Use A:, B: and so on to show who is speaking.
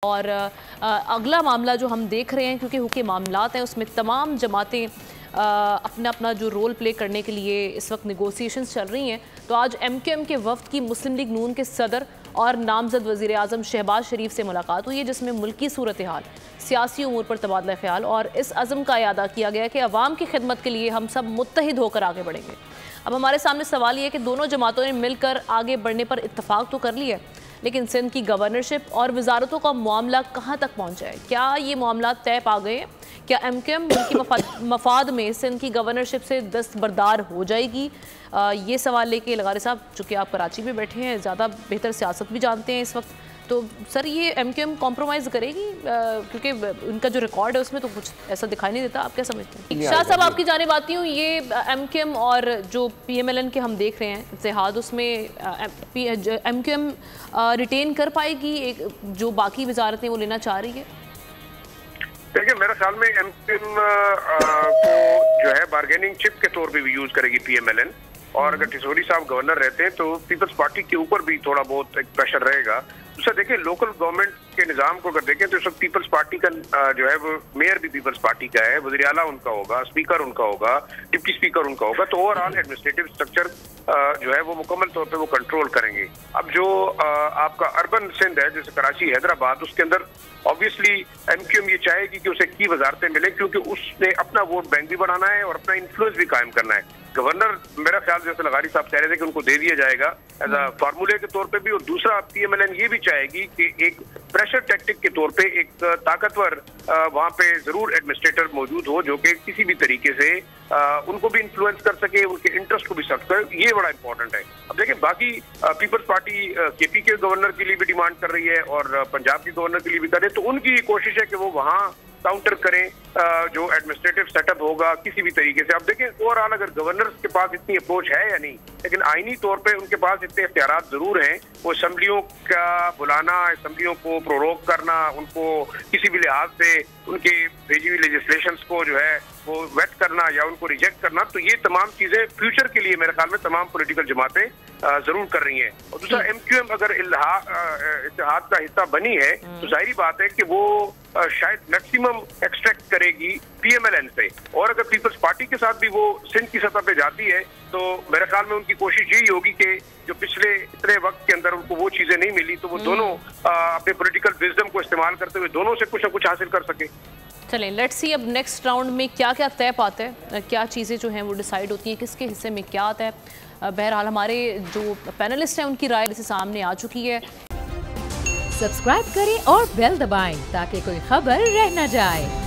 A: और अगला मामला जो हम देख रहे हैं, क्योंकि हुक्के मामलात हैं, उसमें तमाम जमातें अपना अपना जो रोल प्ले करने के लिए इस वक्त नेगोशिएशंस चल रही हैं। तो आज MQM के वफ्द की मुस्लिम लीग नून के सदर और नामजद वज़ीर आज़म शहबाज शरीफ से मुलाकात हुई है, जिसमें मुल्की सूरत हाल, सियासी उमूर पर तबादला ख्याल और इस अज़म का इयादा किया गया कि अवाम की खिदमत के लिए हम सब मुत्तहिद होकर आगे बढ़ेंगे। अब हमारे सामने सवाल ये है कि दोनों जमातों ने मिलकर आगे बढ़ने पर इत्तफाक तो कर लिया, लेकिन सिंध की गवर्नरशिप और वजारतों का मामला कहाँ तक पहुँचा है? क्या ये मामला तय पा गए हैं? क्या MQM मुल्की मफाद में सिंध की गवर्नरशिप से दस्तबरदार हो जाएगी? ये सवाल लेके लगारे साहब, चूँकि आप कराची में बैठे हैं, ज़्यादा बेहतर सियासत भी जानते हैं इस वक्त, तो सर ये MQM कॉम्प्रोमाइज़ करेगी? क्योंकि उनका जो रिकॉर्ड है उसमें तो कुछ ऐसा दिखाई नहीं देता। आप क्या समझते हैं? शाह साहब, आपकी जानिब आती हूँ। ये MQM और जो PMLN के हम देख रहे हैं इत्तेहाद, उसमें MQM रिटेन कर पाएगी एक जो बाकी वजारतें वो लेना चाह रही है?
B: देखिए, मेरे ख्याल में MQM को जो है बार्गेनिंग चिप के तौर पे भी यूज करेगी PMLN, और अगर टिसोरी साहब गवर्नर रहते हैं तो पीपल्स पार्टी के ऊपर भी थोड़ा बहुत एक प्रेशर रहेगा। दूसरा देखिए, लोकल गवर्नमेंट के निज़ाम को अगर देखें तो इस वक्त पीपल्स पार्टी का जो है वो मेयर भी पीपल्स पार्टी का है, वज़ीर आला उनका होगा, स्पीकर उनका होगा, डिप्टी स्पीकर उनका होगा, तो ओवरऑल एडमिनिस्ट्रेटिव स्ट्रक्चर जो है वो मुकम्मल तौर पे वो कंट्रोल करेंगे। अब जो आपका अर्बन सिंध है, जैसे कराची हैदराबाद, उसके अंदर ऑब्वियसली MQM ये चाहेगी कि उसे की वजारतें मिले, क्योंकि उसने अपना वोट बैंक भी बनाना है और अपना इन्फ्लुएंस भी कायम करना है। गवर्नर मेरा ख्याल जैसे लगारी साहब कह रहे थे कि उनको दे दिया जाएगा एज अ फार्मूले के तौर पे भी, और दूसरा PMLN ये भी चाहेगी कि एक प्रेशर टैक्टिक के तौर पे एक ताकतवर वहाँ पे जरूर एडमिनिस्ट्रेटर मौजूद हो, जो कि किसी भी तरीके से उनको भी इन्फ्लुएंस कर सके, उनके इंटरेस्ट को भी सर्व करे। ये बड़ा इंपॉर्टेंट है। अब देखिए, बाकी पीपल्स पार्टी KP के गवर्नर के लिए भी डिमांड कर रही है और पंजाब के गवर्नर के लिए भी कर रही है, तो उनकी कोशिश है कि वो वहाँ काउंटर करें जो एडमिनिस्ट्रेटिव सेटअप होगा किसी भी तरीके से। अब देखें, ओवरऑल अगर गवर्नर के पास इतनी अप्रोच है या नहीं, लेकिन आईनी तौर पे उनके पास इतने इख्तियारात जरूर हैं। वो असेंबलियों का बुलाना, असेंबलियों को प्रोरोग करना, उनको किसी भी लिहाज से उनके भेजी हुई लेजिस्लेशंस को जो है वो वेट करना या उनको रिजेक्ट करना, तो ये तमाम चीजें फ्यूचर के लिए मेरे ख्याल में तमाम पॉलिटिकल जमातें जरूर कर रही हैं। और दूसरा, MQM अगर इत्तेहाद का हिस्सा बनी है तो जाहिर बात है कि वो शायद मैक्सिमम एक्सट्रैक्ट करेगी PMLN से, और अगर पीपल्स पार्टी के साथ भी वो सिंध की सतह पे जाती है तो मेरे ख्याल में उनकी कोशिश यही होगी कि जो पिछले इतने वक्त के अंदर उनको वो चीजें नहीं मिली, तो वो दोनों अपने पॉलिटिकल विजडम को इस्तेमाल करते हुए दोनों से कुछ न कुछ हासिल कर सके।
A: चलें, लेट्स सी अब नेक्स्ट राउंड में क्या क्या तय पाता है, क्या चीज़ें जो हैं वो डिसाइड होती हैं, किसके हिस्से में क्या आता है। बहरहाल हमारे जो पैनलिस्ट हैं उनकी राय से सामने आ चुकी है।
C: सब्सक्राइब करें और बेल दबाएं ताकि कोई खबर रह न जाए।